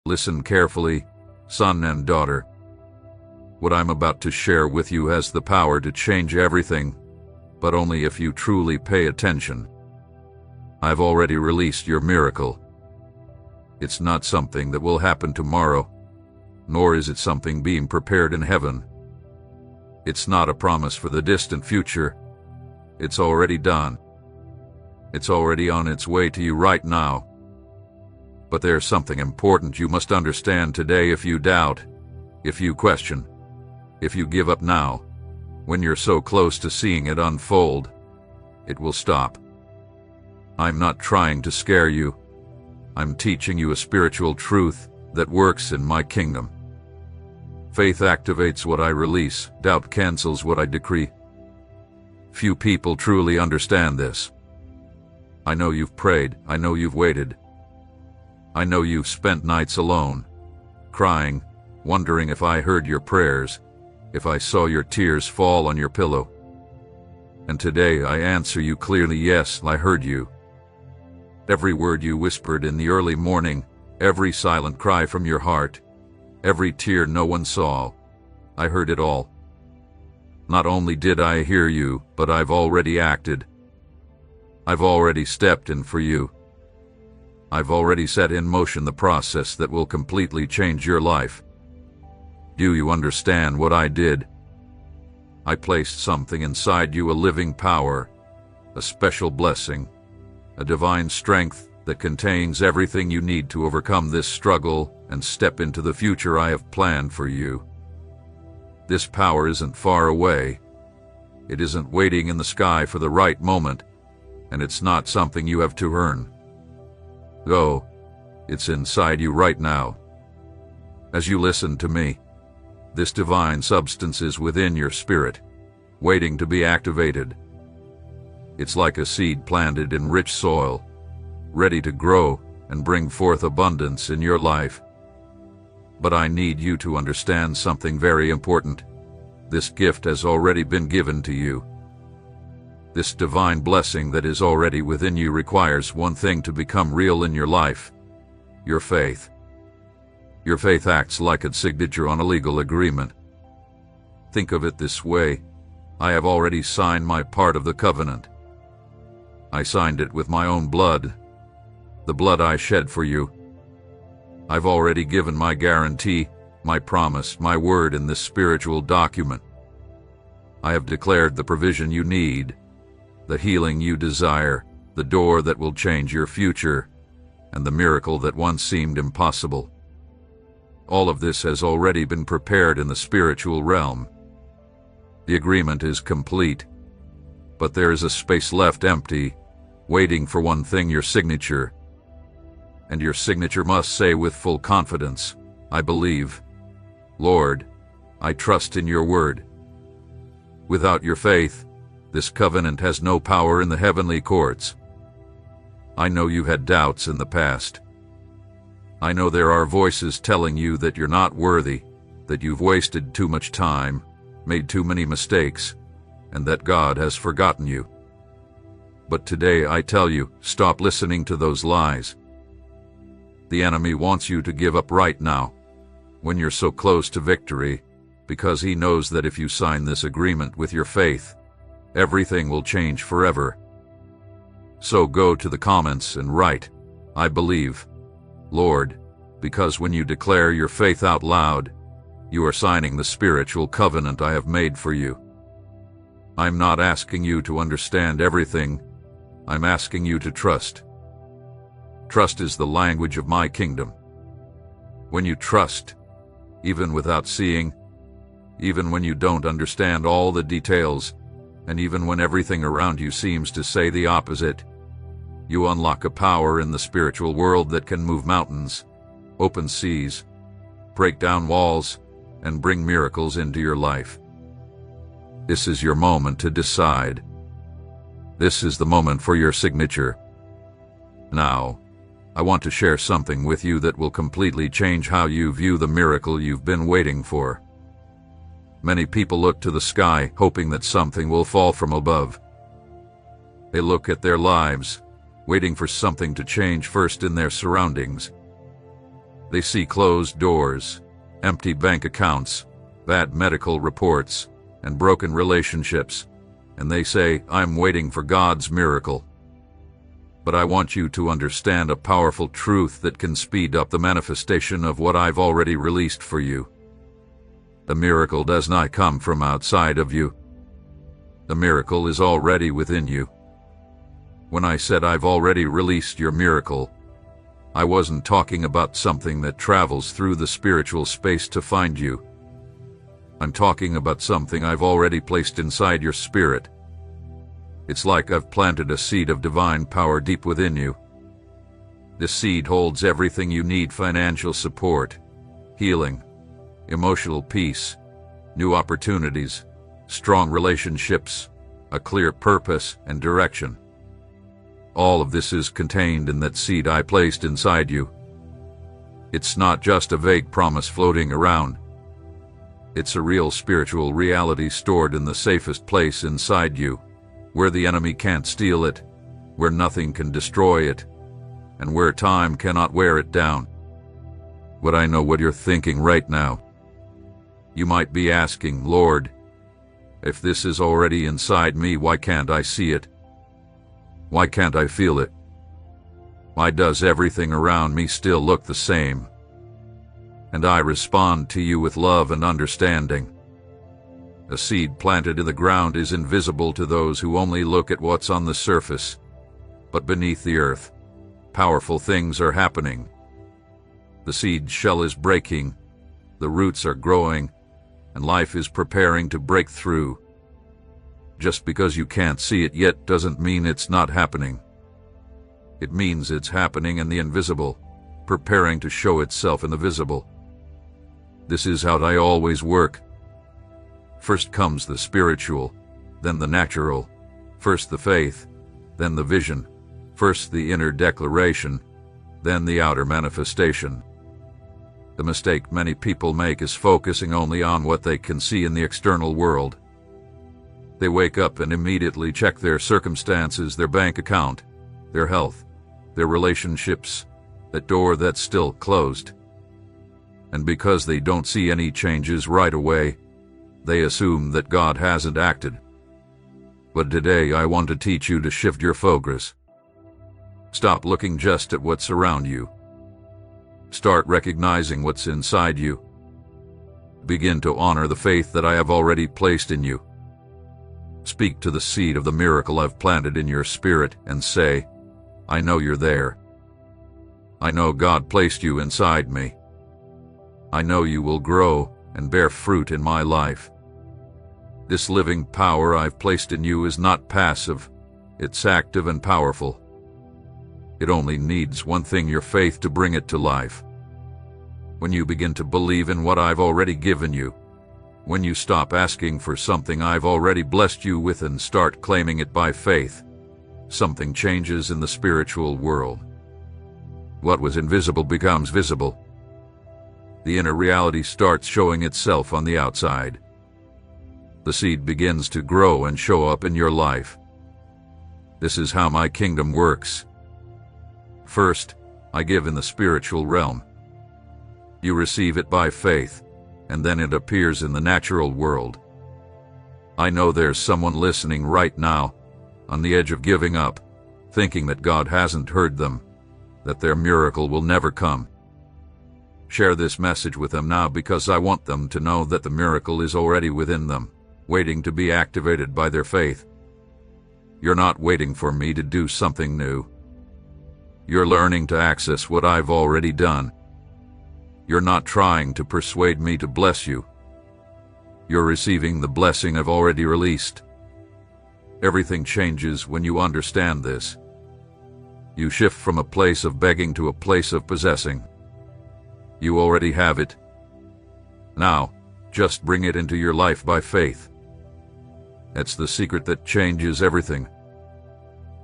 Listen carefully, son and daughter. What I'm about to share with you has the power to change everything, but only if you truly pay attention. I've already released your miracle. It's not something that will happen tomorrow, nor is it something being prepared in heaven. It's not a promise for the distant future. It's already done. It's already on its way to you right now. But there's something important you must understand today. If you doubt, if you question, if you give up now, when you're so close to seeing it unfold, it will stop. I'm not trying to scare you. I'm teaching you a spiritual truth that works in my kingdom. Faith activates what I release. Doubt cancels what I decree. Few people truly understand this. I know you've prayed. I know you've waited. I know you've spent nights alone, crying, wondering if I heard your prayers, if I saw your tears fall on your pillow. And today I answer you clearly, yes, I heard you. Every word you whispered in the early morning, every silent cry from your heart, every tear no one saw, I heard it all. Not only did I hear you, but I've already acted. I've already stepped in for you. I've already set in motion the process that will completely change your life. Do you understand what I did? I placed something inside you, a living power, a special blessing, a divine strength that contains everything you need to overcome this struggle and step into the future I have planned for you. This power isn't far away. It isn't waiting in the sky for the right moment, and it's not something you have to earn. Go, it's inside you right now. As you listen to me, this divine substance is within your spirit, waiting to be activated. It's like a seed planted in rich soil, ready to grow and bring forth abundance in your life. But I need you to understand something very important. This gift has already been given to you. This divine blessing that is already within you requires one thing to become real in your life: your faith. Your faith acts like a signature on a legal agreement. Think of it this way: I have already signed my part of the covenant. I signed it with my own blood, the blood I shed for you. I've already given my guarantee, my promise, my word in this spiritual document. I have declared the provision you need, the healing you desire, the door that will change your future, and the miracle that once seemed impossible. All of this has already been prepared in the spiritual realm. The agreement is complete, but there is a space left empty, waiting for one thing: your signature. And your signature must say with full confidence, I believe. Lord, I trust in your word. Without your faith, this covenant has no power in the heavenly courts. I know you had doubts in the past. I know there are voices telling you that you're not worthy, that you've wasted too much time, made too many mistakes, and that God has forgotten you. But today I tell you, stop listening to those lies. The enemy wants you to give up right now, when you're so close to victory, because he knows that if you sign this agreement with your faith, everything will change forever. So go to the comments and write, I believe, Lord, because when you declare your faith out loud, you are signing the spiritual covenant I have made for you. I'm not asking you to understand everything. I'm asking you to trust. Trust is the language of my kingdom. When you trust, even without seeing, even when you don't understand all the details, and even when everything around you seems to say the opposite, you unlock a power in the spiritual world that can move mountains, open seas, break down walls, and bring miracles into your life. This is your moment to decide. This is the moment for your signature. Now, I want to share something with you that will completely change how you view the miracle you've been waiting for. Many people look to the sky, hoping that something will fall from above. They look at their lives, waiting for something to change first in their surroundings. They see closed doors, empty bank accounts, bad medical reports, and broken relationships, and they say, "I'm waiting for God's miracle." But I want you to understand a powerful truth that can speed up the manifestation of what I've already released for you. The miracle does not come from outside of you. The miracle is already within you. When I said I've already released your miracle, I wasn't talking about something that travels through the spiritual space to find you. I'm talking about something I've already placed inside your spirit. It's like I've planted a seed of divine power deep within you. This seed holds everything you need: financial support, healing, emotional peace, new opportunities, strong relationships, a clear purpose and direction. All of this is contained in that seed I placed inside you. It's not just a vague promise floating around. It's a real spiritual reality stored in the safest place inside you, where the enemy can't steal it, where nothing can destroy it, and where time cannot wear it down. But I know what you're thinking right now. You might be asking, "Lord, if this is already inside me, why can't I see it? Why can't I feel it? Why does everything around me still look the same?" And I respond to you with love and understanding. A seed planted in the ground is invisible to those who only look at what's on the surface. But beneath the earth, powerful things are happening. The seed shell is breaking, the roots are growing, and life is preparing to break through. Just because you can't see it yet doesn't mean it's not happening. It means it's happening in the invisible, preparing to show itself in the visible. This is how I always work. First comes the spiritual, then the natural. First the faith, then the vision. First the inner declaration, then the outer manifestation. The mistake many people make is focusing only on what they can see in the external world. They wake up and immediately check their circumstances, their bank account, their health, their relationships, that door that's still closed. And because they don't see any changes right away, they assume that God hasn't acted. But today I want to teach you to shift your focus. Stop looking just at what's around you. Start recognizing what's inside you. Begin to honor the faith that I have already placed in you. Speak to the seed of the miracle I've planted in your spirit and say, "I know you're there. I know God placed you inside me. I know you will grow and bear fruit in my life. This living power I've placed in you is not passive, it's active and powerful. It only needs one thing: your faith to bring it to life. When you begin to believe in what I've already given you, when you stop asking for something I've already blessed you with and start claiming it by faith, something changes in the spiritual world. What was invisible becomes visible. The inner reality starts showing itself on the outside. The seed begins to grow and show up in your life. This is how my kingdom works. First, I give in the spiritual realm. You receive it by faith, and then it appears in the natural world. I know there's someone listening right now, on the edge of giving up, thinking that God hasn't heard them, that their miracle will never come. Share this message with them now, because I want them to know that the miracle is already within them, waiting to be activated by their faith. You're not waiting for me to do something new. You're learning to access what I've already done. You're not trying to persuade me to bless you. You're receiving the blessing I've already released. Everything changes when you understand this. You shift from a place of begging to a place of possessing. You already have it. Now, just bring it into your life by faith. That's the secret that changes everything.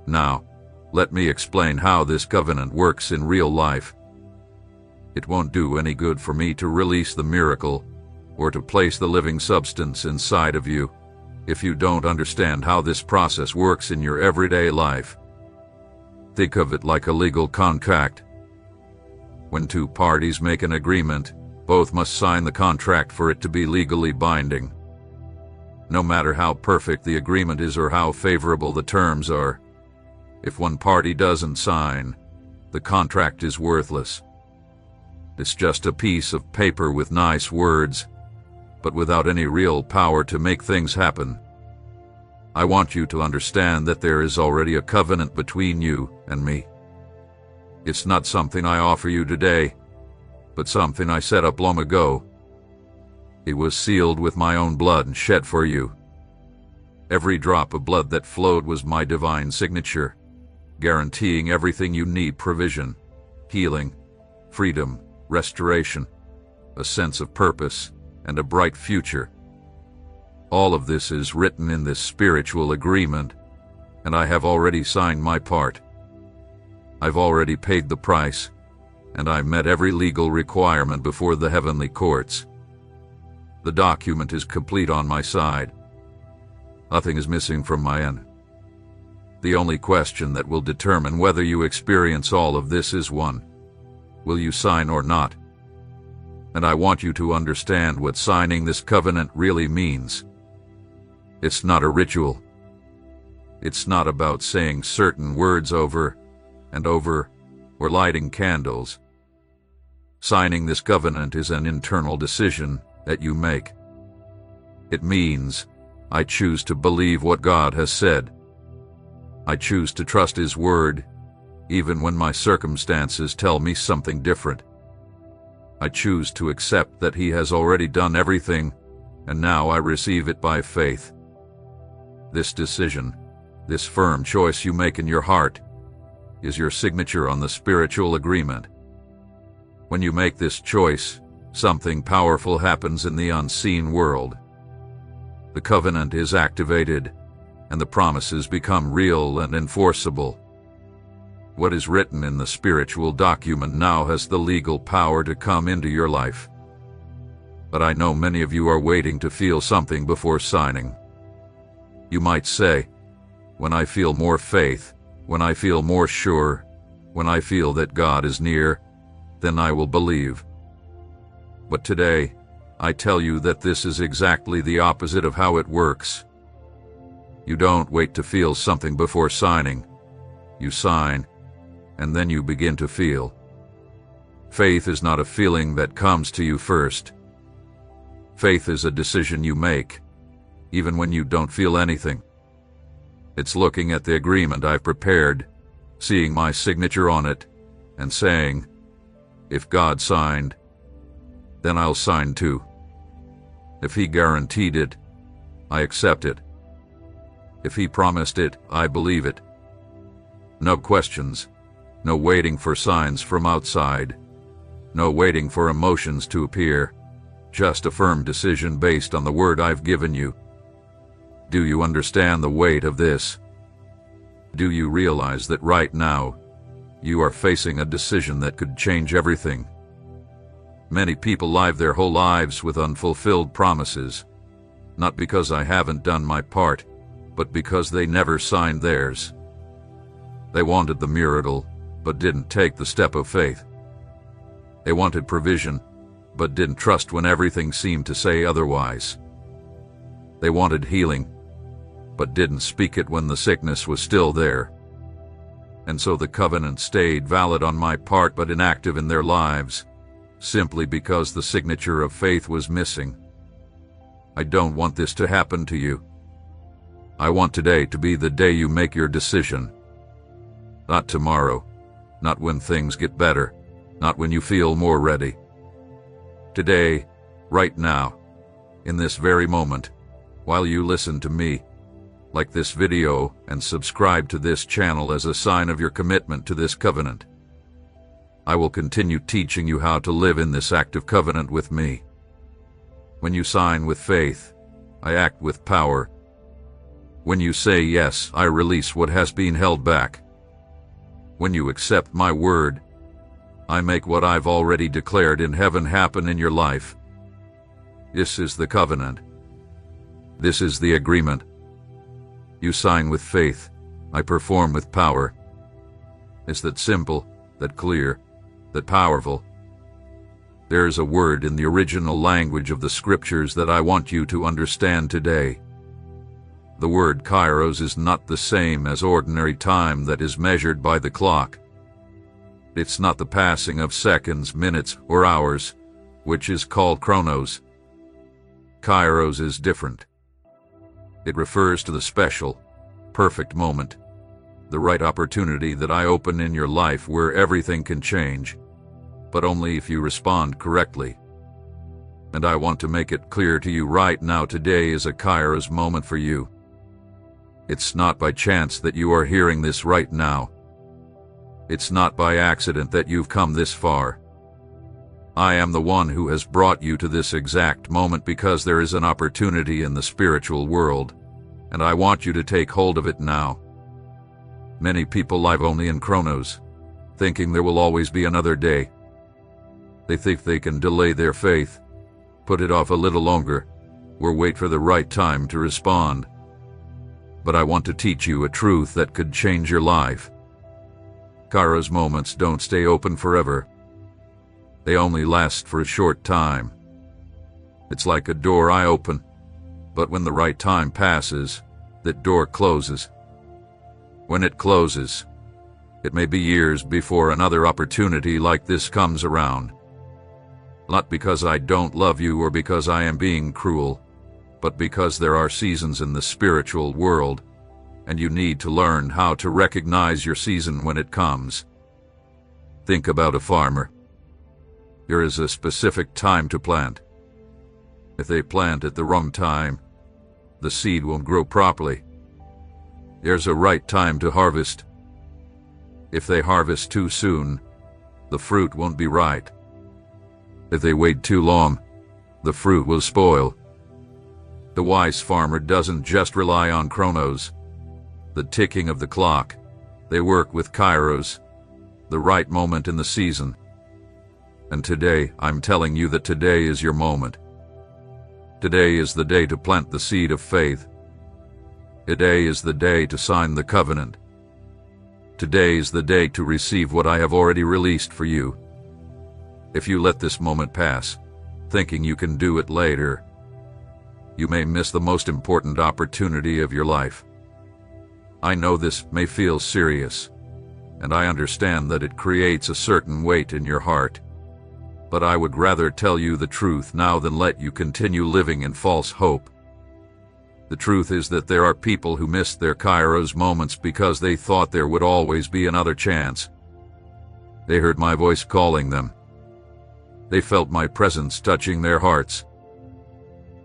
Now, let me explain how this covenant works in real life. It won't do any good for me to release the miracle or to place the living substance inside of you if you don't understand how this process works in your everyday life. Think of it like a legal contract. When two parties make an agreement, both must sign the contract for it to be legally binding. No matter how perfect the agreement is or how favorable the terms are, if one party doesn't sign, the contract is worthless. It's just a piece of paper with nice words, but without any real power to make things happen. I want you to understand that there is already a covenant between you and me. It's not something I offer you today, but something I set up long ago. It was sealed with my own blood and shed for you. Every drop of blood that flowed was my divine signature, guaranteeing everything you need: provision, healing, freedom, restoration, a sense of purpose, and a bright future. All of this is written in this spiritual agreement, and I have already signed my part. I've already paid the price, and I met every legal requirement before the heavenly courts. The document is complete on my side. Nothing is missing from my end. The only question that will determine whether you experience all of this is one: will you sign or not? And I want you to understand what signing this covenant really means. It's not a ritual. It's not about saying certain words over and over or lighting candles. Signing this covenant is an internal decision that you make. It means I choose to believe what God has said. I choose to trust His word, even when my circumstances tell me something different. I choose to accept that He has already done everything, and now I receive it by faith. This decision, this firm choice you make in your heart, is your signature on the spiritual agreement. When you make this choice, something powerful happens in the unseen world. The covenant is activated, and the promises become real and enforceable. What is written in the spiritual document now has the legal power to come into your life. But I know many of you are waiting to feel something before signing. You might say, when I feel more faith, when I feel more sure, when I feel that God is near, then I will believe. But today, I tell you that this is exactly the opposite of how it works. You don't wait to feel something before signing. You sign, and then you begin to feel. Faith is not a feeling that comes to you first. Faith is a decision you make, even when you don't feel anything. It's looking at the agreement I've prepared, seeing my signature on it, and saying, if God signed, then I'll sign too. If He guaranteed it, I accept it. If He promised it, I believe it. No questions, no waiting for signs from outside, no waiting for emotions to appear, just a firm decision based on the word I've given you. Do you understand the weight of this? Do you realize that right now, you are facing a decision that could change everything? Many people live their whole lives with unfulfilled promises, not because I haven't done my part, but because they never signed theirs. They wanted the miracle, but didn't take the step of faith. They wanted provision, but didn't trust when everything seemed to say otherwise. They wanted healing, but didn't speak it when the sickness was still there. And so the covenant stayed valid on my part but inactive in their lives, simply because the signature of faith was missing. I don't want this to happen to you. I want today to be the day you make your decision. Not tomorrow, not when things get better, not when you feel more ready. Today, right now, in this very moment, while you listen to me, like this video and subscribe to this channel as a sign of your commitment to this covenant. I will continue teaching you how to live in this active covenant with me. When you sign with faith, I act with power. When you say yes, I release what has been held back. When you accept my word, I make what I've already declared in heaven happen in your life. This is the covenant. This is the agreement. You sign with faith, I perform with power. It's that simple, that clear, that powerful. There's a word in the original language of the scriptures that I want you to understand today. The word Kairos is not the same as ordinary time that is measured by the clock. It's not the passing of seconds, minutes, or hours, which is called chronos. Kairos is different. It refers to the special, perfect moment, the right opportunity that I open in your life where everything can change, but only if you respond correctly. And I want to make it clear to you right now, today is a Kairos moment for you. It's not by chance that you are hearing this right now. It's not by accident that you've come this far. I am the one who has brought you to this exact moment because there is an opportunity in the spiritual world, and I want you to take hold of it now. Many people live only in chronos, thinking there will always be another day. They think they can delay their faith, put it off a little longer, or wait for the right time to respond. But I want to teach you a truth that could change your life. Kairos moments don't stay open forever. They only last for a short time. It's like a door I open, but when the right time passes, that door closes. When it closes, it may be years before another opportunity like this comes around. Not because I don't love you or because I am being cruel, but because there are seasons in the spiritual world, and you need to learn how to recognize your season when it comes. Think about a farmer. There is a specific time to plant. If they plant at the wrong time, the seed won't grow properly. There's a right time to harvest. If they harvest too soon, the fruit won't be right. If they wait too long, the fruit will spoil. The wise farmer doesn't just rely on chronos, the ticking of the clock. They work with Kairos, the right moment in the season. And today, I'm telling you that today is your moment. Today is the day to plant the seed of faith. Today is the day to sign the covenant. Today is the day to receive what I have already released for you. If you let this moment pass, thinking you can do it later, you may miss the most important opportunity of your life. I know this may feel serious, and I understand that it creates a certain weight in your heart. But I would rather tell you the truth now than let you continue living in false hope. The truth is that there are people who missed their Kairos moments because they thought there would always be another chance. They heard my voice calling them. They felt my presence touching their hearts.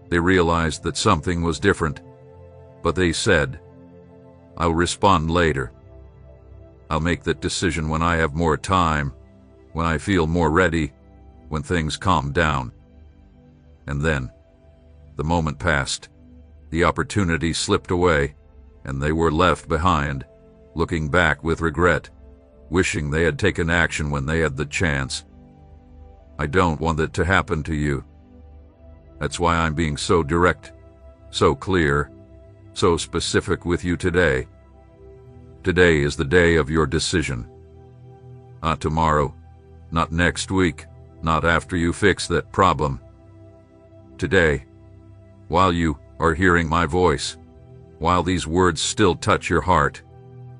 They realized that something was different, but they said, "I'll respond later. I'll make that decision when I have more time, when I feel more ready, when things calm down." And then, the moment passed, the opportunity slipped away, and they were left behind, looking back with regret, wishing they had taken action when they had the chance. I don't want that to happen to you. That's why I'm being so direct, so clear, so specific with you today. Today is the day of your decision. Not tomorrow, not next week, not after you fix that problem. Today, while you are hearing my voice, while these words still touch your heart,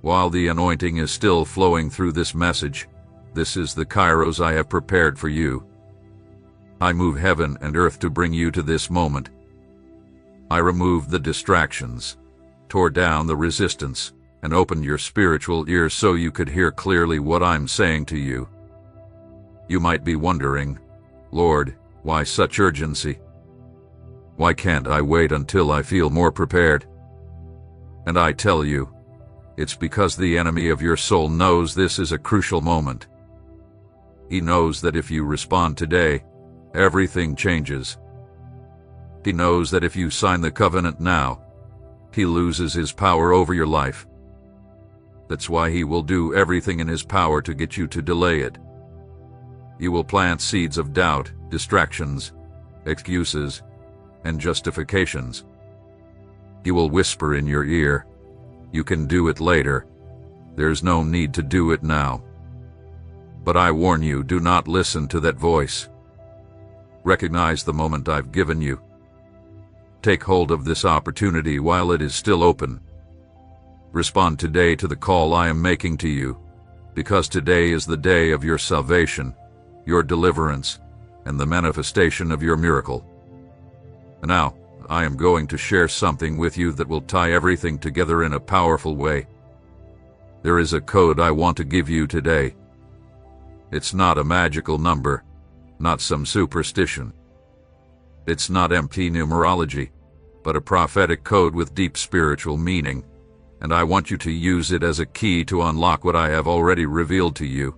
while the anointing is still flowing through this message, this is the Kairos I have prepared for you. I move heaven and earth to bring you to this moment. I removed the distractions, tore down the resistance, and opened your spiritual ears so you could hear clearly what I'm saying to you. You might be wondering, "Lord, why such urgency? Why can't I wait until I feel more prepared?" And I tell you, it's because the enemy of your soul knows this is a crucial moment. He knows that if you respond today, everything changes. He knows that if you sign the covenant now, he loses his power over your life. That's why he will do everything in his power to get you to delay it. You will plant seeds of doubt, distractions, excuses, and justifications. He will whisper in your ear, "You can do it later. There's no need to do it now." But I warn you, do not listen to that voice. Recognize the moment I've given you. Take hold of this opportunity while it is still open. Respond today to the call I am making to you, because today is the day of your salvation, your deliverance, and the manifestation of your miracle. And now, I am going to share something with you that will tie everything together in a powerful way. There is a code I want to give you today. It's not a magical number, not some superstition. It's not empty numerology, but a prophetic code with deep spiritual meaning, and I want you to use it as a key to unlock what I have already revealed to you.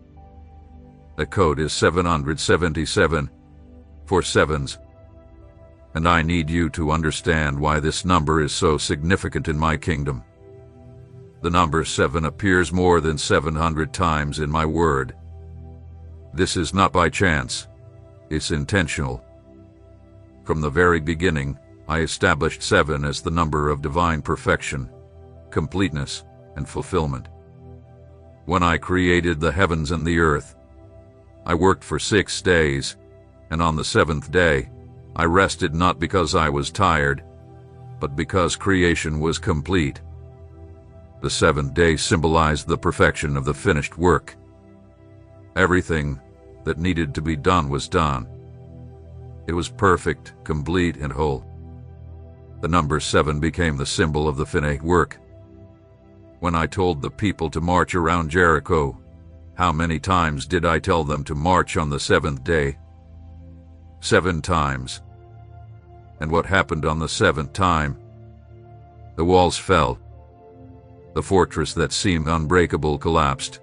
The code is 777, 4 sevens. And I need you to understand why this number is so significant in my kingdom. The number 7 appears more than 700 times in my word. This is not by chance. It's intentional. From the very beginning, I established 7 as the number of divine perfection, completeness, and fulfillment. When I created the heavens and the earth, I worked for 6 days, and on the 7th day, I rested not because I was tired, but because creation was complete. The 7th day symbolized the perfection of the finished work. Everything that needed to be done was done. It was perfect, complete, and whole. The number 7 became the symbol of the finished work. When I told the people to march around Jericho, how many times did I tell them to march on the 7th day? 7 times. And what happened on the 7th time? The walls fell. The fortress that seemed unbreakable collapsed.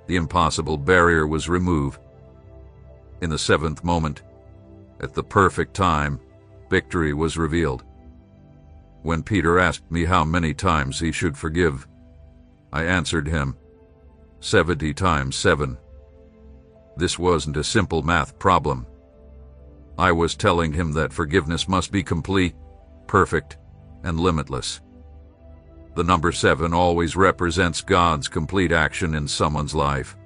The impossible barrier was removed. In the 7th moment, at the perfect time, victory was revealed. When Peter asked me how many times he should forgive, I answered him, 70 times 7. This wasn't a simple math problem. I was telling him that forgiveness must be complete, perfect, and limitless. The number 7 always represents God's complete action in someone's life.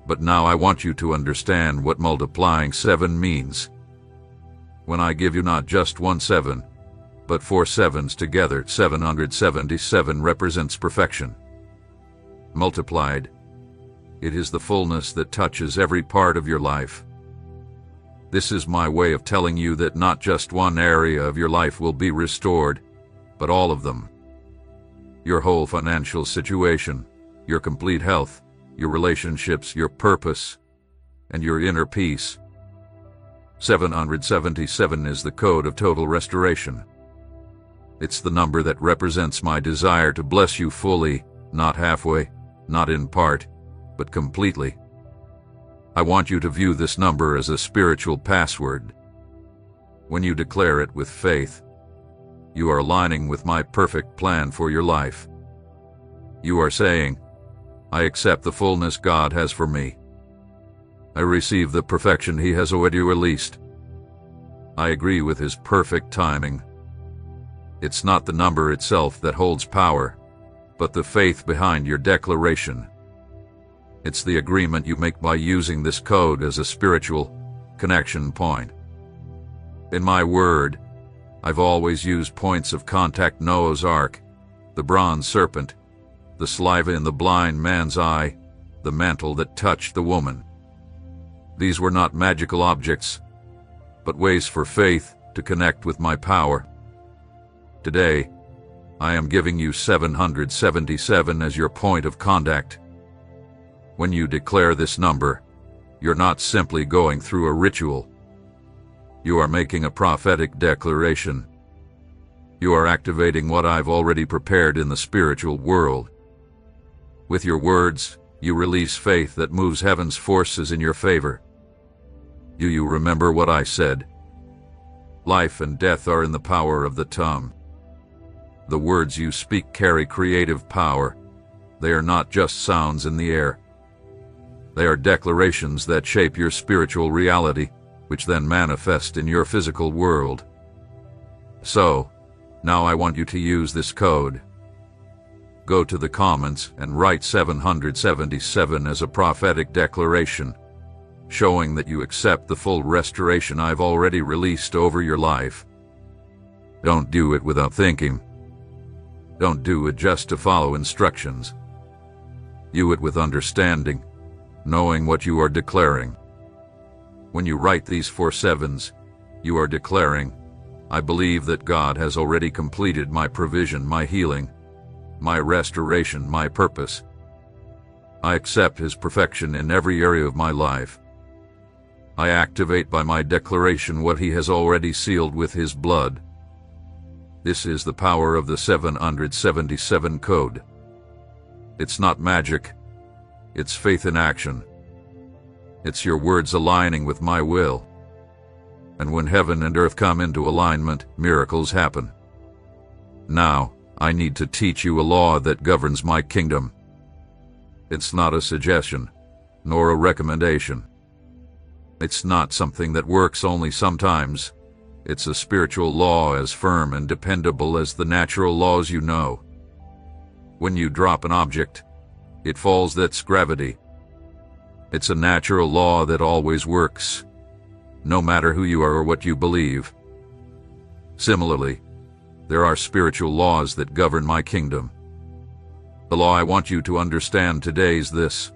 But now I want you to understand what multiplying 7 means. When I give you not just 1 7, but 4 sevens together, 777 represents perfection. Multiplied, it is the fullness that touches every part of your life. This is my way of telling you that not just one area of your life will be restored, but all of them. Your whole financial situation, your complete health, your relationships, your purpose, and your inner peace. 777 is the code of total restoration. It's the number that represents my desire to bless you fully, not halfway, not in part, but completely. I want you to view this number as a spiritual password. When you declare it with faith, you are aligning with my perfect plan for your life. You are saying, I accept the fullness God has for me. I receive the perfection He has already released. I agree with His perfect timing. It's not the number itself that holds power, but the faith behind your declaration. It's the agreement you make by using this code as a spiritual connection point. In my word, I've always used points of contact: Noah's Ark, the bronze serpent, the saliva in the blind man's eye, the mantle that touched the woman. These were not magical objects, but ways for faith to connect with my power. Today, I am giving you 777 as your point of contact. When you declare this number, you're not simply going through a ritual. You are making a prophetic declaration. You are activating what I've already prepared in the spiritual world. With your words, you release faith that moves heaven's forces in your favor. Do you remember what I said? Life and death are in the power of the tongue. The words you speak carry creative power. They are not just sounds in the air. They are declarations that shape your spiritual reality, which then manifest in your physical world. So, now I want you to use this code. Go to the comments and write 777 as a prophetic declaration, showing that you accept the full restoration I've already released over your life. Don't do it without thinking. Don't do it just to follow instructions. Do it with understanding, knowing what you are declaring. When you write these 4 sevens, you are declaring, I believe that God has already completed my provision, my healing, my restoration, my purpose. I accept His perfection in every area of my life. I activate by my declaration what He has already sealed with His blood. This is the power of the 777 code. It's not magic. It's faith in action. It's your words aligning with my will. And when heaven and earth come into alignment, miracles happen. Now, I need to teach you a law that governs my kingdom. It's not a suggestion, nor a recommendation. It's not something that works only sometimes. It's a spiritual law as firm and dependable as the natural laws you know. When you drop an object, it falls. That's gravity. It's a natural law that always works, no matter who you are or what you believe. Similarly, there are spiritual laws that govern my kingdom. The law I want you to understand today is this: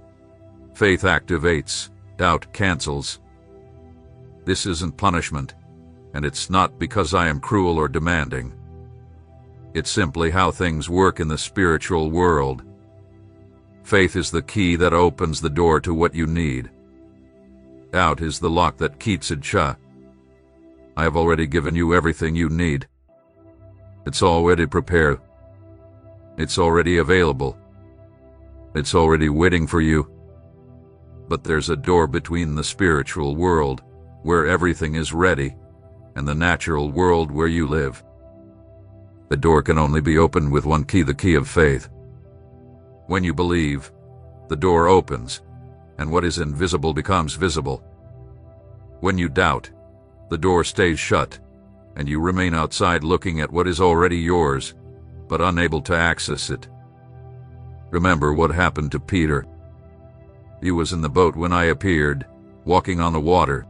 faith activates, doubt cancels. This isn't punishment, and it's not because I am cruel or demanding. It's simply how things work in the spiritual world. Faith is the key that opens the door to what you need. Doubt is the lock that keeps it shut. I have already given you everything you need. It's already prepared. It's already available. It's already waiting for you. But there's a door between the spiritual world, where everything is ready, and the natural world where you live. The door can only be opened with one key, the key of faith. When you believe, the door opens, and what is invisible becomes visible. When you doubt, the door stays shut, and you remain outside looking at what is already yours, but unable to access it. Remember what happened to Peter. He was in the boat when I appeared, walking on the water.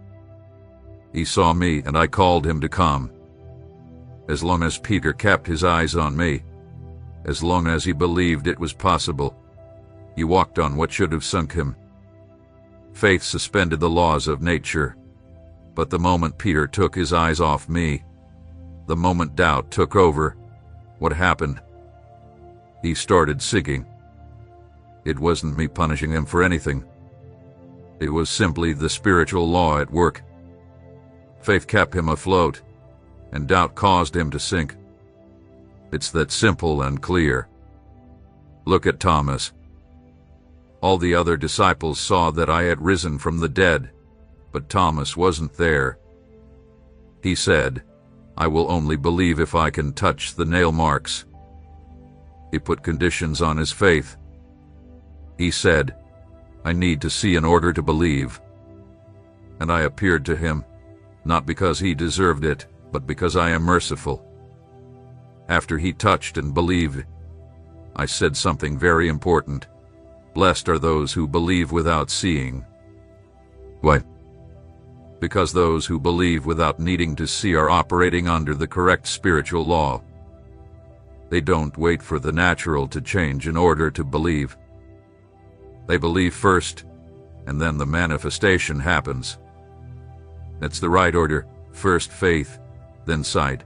He saw me, and I called him to come. As long as Peter kept his eyes on me, as long as he believed it was possible, he walked on what should have sunk him. Faith suspended the laws of nature. But the moment Peter took his eyes off me, the moment doubt took over, what happened? He started sinking. It wasn't me punishing him for anything. It was simply the spiritual law at work. Faith kept him afloat, and doubt caused him to sink. It's that simple and clear. Look at Thomas. All the other disciples saw that I had risen from the dead, but Thomas wasn't there. He said, I will only believe if I can touch the nail marks. He put conditions on his faith. He said, I need to see in order to believe. And I appeared to him, not because he deserved it, but because I am merciful. After he touched and believed, I said something very important. Blessed are those who believe without seeing. Why? Because those who believe without needing to see are operating under the correct spiritual law. They don't wait for the natural to change in order to believe. They believe first, and then the manifestation happens. That's the right order: first faith, then sight.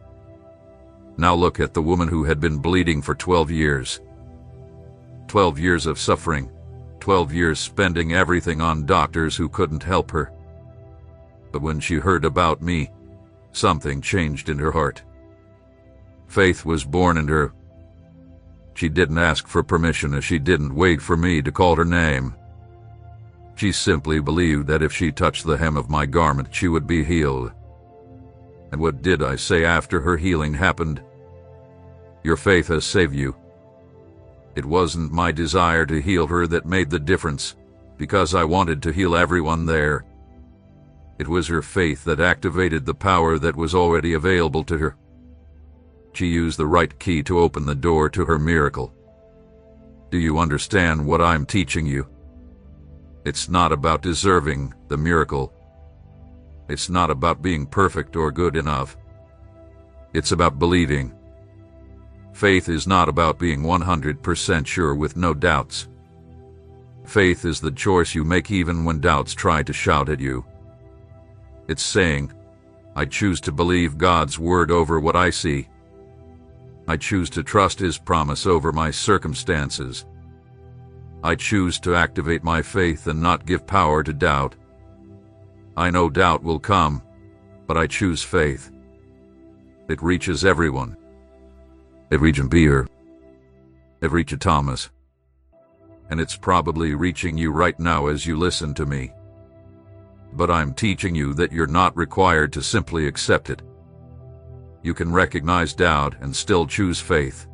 Now look at the woman who had been bleeding for 12 years. 12 years of suffering, 12 years spending everything on doctors who couldn't help her. But when she heard about me, something changed in her heart. Faith was born in her. She didn't ask for permission, as she didn't wait for me to call her name. She simply believed that if she touched the hem of my garment, she would be healed. And what did I say after her healing happened? Your faith has saved you. It wasn't my desire to heal her that made the difference, because I wanted to heal everyone there. It was her faith that activated the power that was already available to her. She used the right key to open the door to her miracle. Do you understand what I'm teaching you? It's not about deserving the miracle. It's not about being perfect or good enough. It's about believing. Faith is not about being 100% sure with no doubts. Faith is the choice you make even when doubts try to shout at you. It's saying, I choose to believe God's word over what I see. I choose to trust His promise over my circumstances. I choose to activate my faith and not give power to doubt. I know doubt will come, but I choose faith. It reaches everyone. It reaches Beer. It reaches Thomas. And it's probably reaching you right now as you listen to me. But I'm teaching you that you're not required to simply accept it. You can recognize doubt and still choose faith.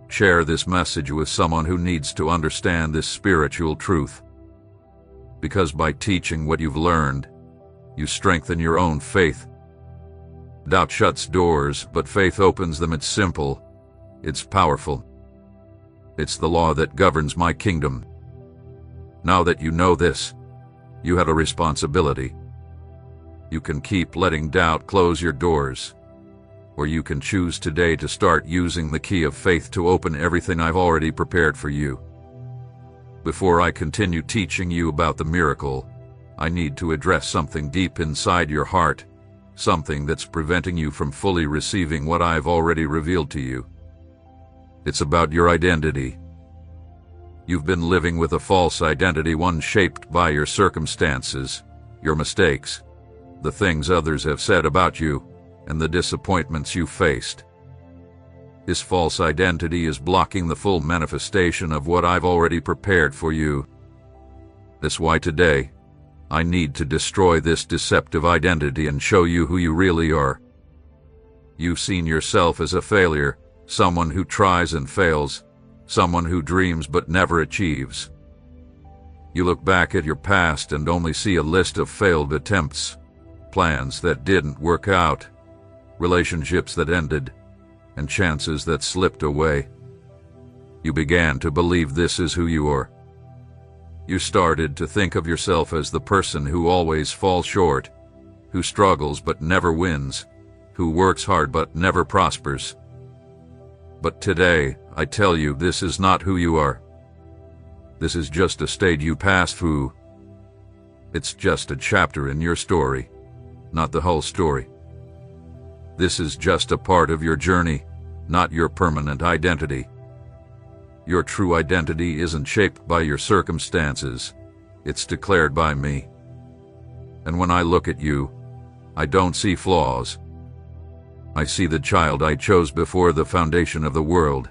Share this message with someone who needs to understand this spiritual truth. Because by teaching what you've learned, you strengthen your own faith. Doubt shuts doors, but faith opens them. It's simple. It's powerful. It's the law that governs my kingdom. Now that you know this, you have a responsibility. You can keep letting doubt close your doors, or you can choose today to start using the key of faith to open everything I've already prepared for you. Before I continue teaching you about the miracle, I need to address something deep inside your heart, something that's preventing you from fully receiving what I've already revealed to you. It's about your identity. You've been living with a false identity, one shaped by your circumstances, your mistakes, the things others have said about you, and the disappointments you faced. This false identity is blocking the full manifestation of what I've already prepared for you. That's why today, I need to destroy this deceptive identity and show you who you really are. You've seen yourself as a failure, someone who tries and fails, someone who dreams but never achieves. You look back at your past and only see a list of failed attempts, plans that didn't work out, relationships that ended, and chances that slipped away. You began to believe this is who you are. You started to think of yourself as the person who always falls short, who struggles but never wins, who works hard but never prospers. But today, I tell you, this is not who you are. This is just a stage you passed through. It's just a chapter in your story, not the whole story. This is just a part of your journey, not your permanent identity. Your true identity isn't shaped by your circumstances. It's declared by me. And when I look at you, I don't see flaws. I see the child I chose before the foundation of the world.